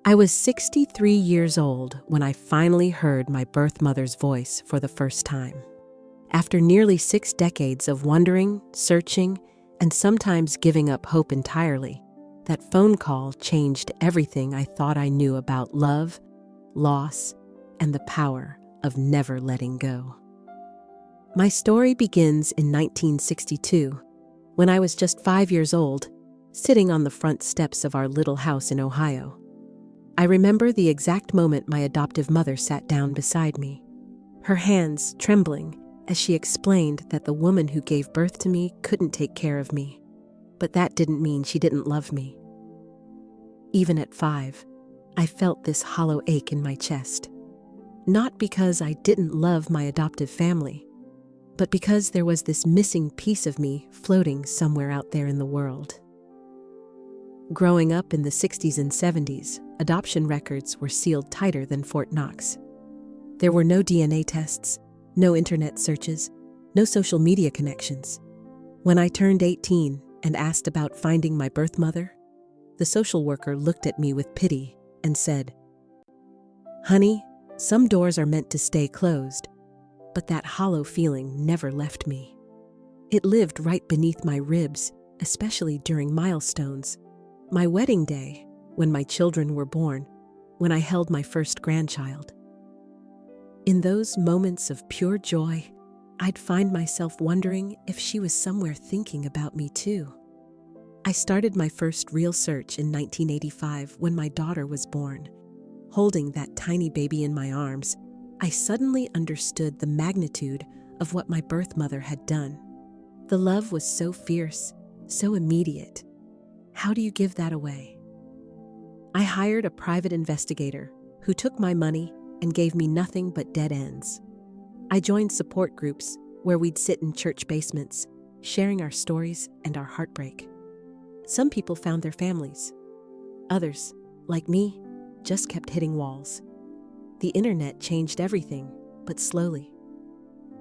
I was 63 years old when I finally heard my birth mother's voice for the first time. After nearly 6 decades of wondering, searching, and sometimes giving up hope entirely, that phone call changed everything I thought I knew about love, loss, and the power of never letting go. My story begins in 1962, when I was just 5 years old, sitting on the front steps of our little house in Ohio. I remember the exact moment my adoptive mother sat down beside me, her hands trembling as she explained that the woman who gave birth to me couldn't take care of me, but that didn't mean she didn't love me. Even at 5, I felt this hollow ache in my chest. Not because I didn't love my adoptive family, but because there was this missing piece of me floating somewhere out there in the world. Growing up in the 60s and 70s, adoption records were sealed tighter than Fort Knox. There were no DNA tests, no internet searches, no social media connections. When I turned 18 and asked about finding my birth mother, the social worker looked at me with pity and said, "Honey, some doors are meant to stay closed," but that hollow feeling never left me. It lived right beneath my ribs, especially during milestones. My wedding day, when my children were born, when I held my first grandchild. In those moments of pure joy, I'd find myself wondering if she was somewhere thinking about me too. I started my first real search in 1985 when my daughter was born. Holding that tiny baby in my arms, I suddenly understood the magnitude of what my birth mother had done. The love was so fierce, so immediate. How do you give that away? I hired a private investigator who took my money and gave me nothing but dead ends. I joined support groups where we'd sit in church basements, sharing our stories and our heartbreak. Some people found their families. Others, like me, just kept hitting walls. The internet changed everything, but slowly.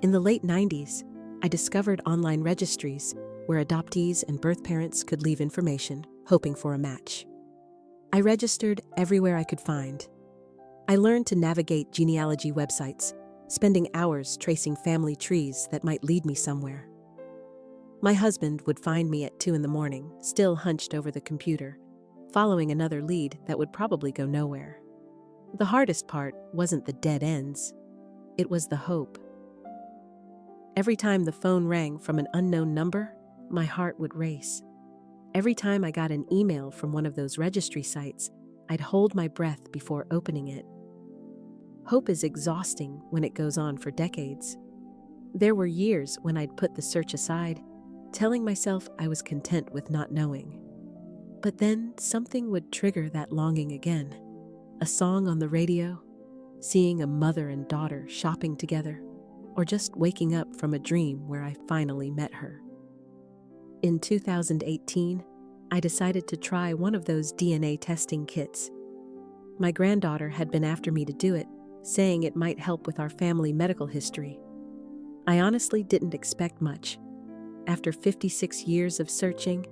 In the late 90s, I discovered online registries where adoptees and birth parents could leave information, hoping for a match. I registered everywhere I could find. I learned to navigate genealogy websites, spending hours tracing family trees that might lead me somewhere. My husband would find me at 2 a.m, still hunched over the computer, following another lead that would probably go nowhere. The hardest part wasn't the dead ends, it was the hope. Every time the phone rang from an unknown number, my heart would race. Every time I got an email from one of those registry sites, I'd hold my breath before opening it. Hope is exhausting when it goes on for decades. There were years when I'd put the search aside, telling myself I was content with not knowing. But then something would trigger that longing again. A song on the radio, seeing a mother and daughter shopping together, or just waking up from a dream where I finally met her. In 2018, I decided to try one of those DNA testing kits. My granddaughter had been after me to do it, saying it might help with our family medical history. I honestly didn't expect much. After 56 years of searching,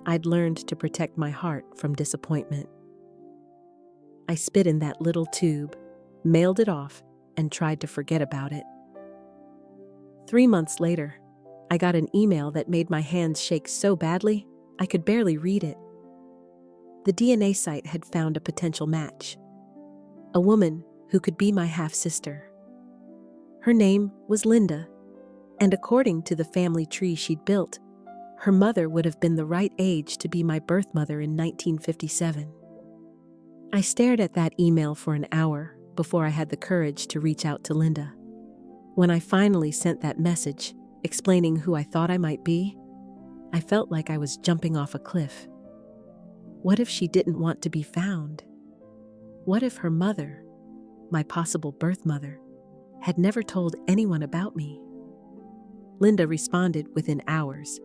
I'd learned to protect my heart from disappointment. I spit in that little tube, mailed it off, and tried to forget about it. 3 months later, I got an email that made my hands shake so badly, I could barely read it. The DNA site had found a potential match. A woman who could be my half-sister. Her name was Linda, and according to the family tree she'd built, her mother would have been the right age to be my birth mother in 1957. I stared at that email for an hour before I had the courage to reach out to Linda. When I finally sent that message, explaining who I thought I might be, I felt like I was jumping off a cliff. What if she didn't want to be found? What if her mother, my possible birth mother, had never told anyone about me? Linda responded within hours.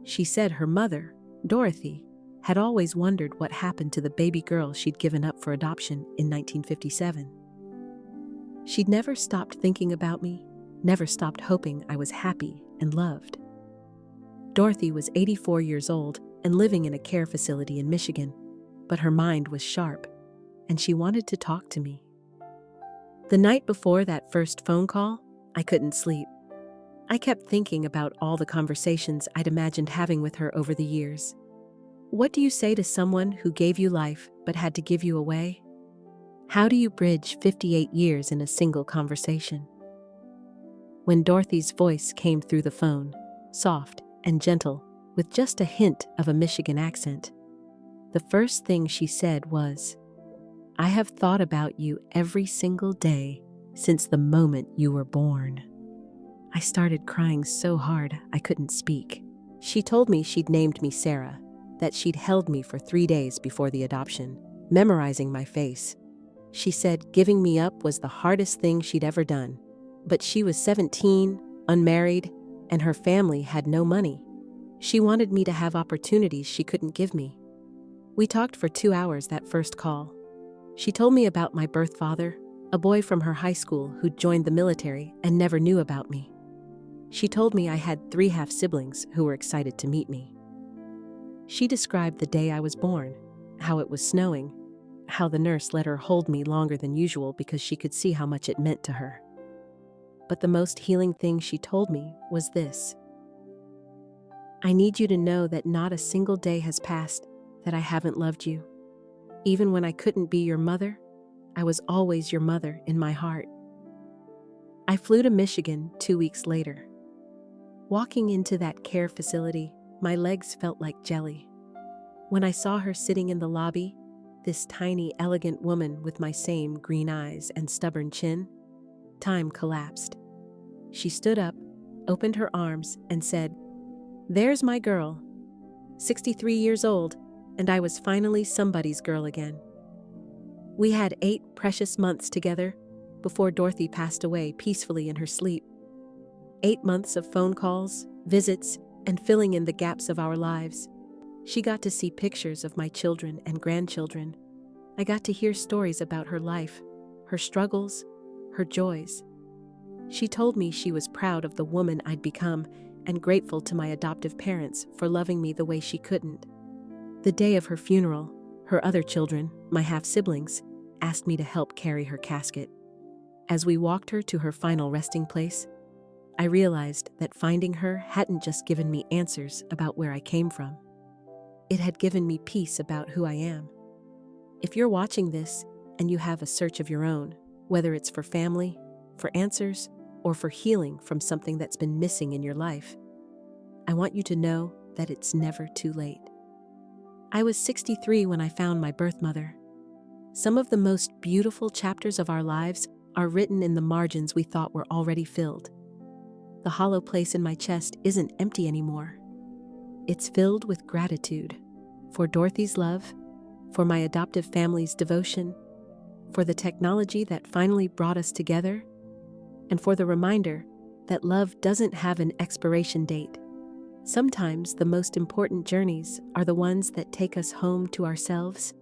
She said her mother, Dorothy, had always wondered what happened to the baby girl she'd given up for adoption in 1957. She'd never stopped thinking about me, never stopped hoping I was happy and loved. Dorothy was 84 years old and living in a care facility in Michigan, but her mind was sharp, and she wanted to talk to me. The night before that first phone call, I couldn't sleep. I kept thinking about all the conversations I'd imagined having with her over the years. What do you say to someone who gave you life but had to give you away? How do you bridge 58 years in a single conversation? When Dorothy's voice came through the phone, soft and gentle, with just a hint of a Michigan accent, the first thing she said was, "I have thought about you every single day since the moment you were born." I started crying so hard I couldn't speak. She told me she'd named me Sarah, that she'd held me for 3 days before the adoption, memorizing my face. She said giving me up was the hardest thing she'd ever done, but she was 17, unmarried, and her family had no money. She wanted me to have opportunities she couldn't give me. We talked for 2 hours that first call. She told me about my birth father, a boy from her high school who'd joined the military and never knew about me. She told me I had 3 half-siblings who were excited to meet me. She described the day I was born, how it was snowing, how the nurse let her hold me longer than usual because she could see how much it meant to her. But the most healing thing she told me was this: "I need you to know that not a single day has passed that I haven't loved you. Even when I couldn't be your mother, I was always your mother in my heart." I flew to Michigan 2 weeks later. Walking into that care facility, my legs felt like jelly. When I saw her sitting in the lobby, this tiny, elegant woman with my same green eyes and stubborn chin, time collapsed. She stood up, opened her arms, and said, "There's my girl. 63 years old, and I was finally somebody's girl again." We had 8 precious months together before Dorothy passed away peacefully in her sleep. 8 months of phone calls, visits, and filling in the gaps of our lives. She got to see pictures of my children and grandchildren. I got to hear stories about her life, her struggles, her joys. She told me she was proud of the woman I'd become and grateful to my adoptive parents for loving me the way she couldn't. The day of her funeral, her other children, my half-siblings, asked me to help carry her casket. As we walked her to her final resting place, I realized that finding her hadn't just given me answers about where I came from. It had given me peace about who I am. If you're watching this and you have a search of your own, whether it's for family, for answers, or for healing from something that's been missing in your life, I want you to know that it's never too late. I was 63 when I found my birth mother. Some of the most beautiful chapters of our lives are written in the margins we thought were already filled. The hollow place in my chest isn't empty anymore. It's filled with gratitude for Dorothy's love, for my adoptive family's devotion, for the technology that finally brought us together, and for the reminder that love doesn't have an expiration date. Sometimes the most important journeys are the ones that take us home to ourselves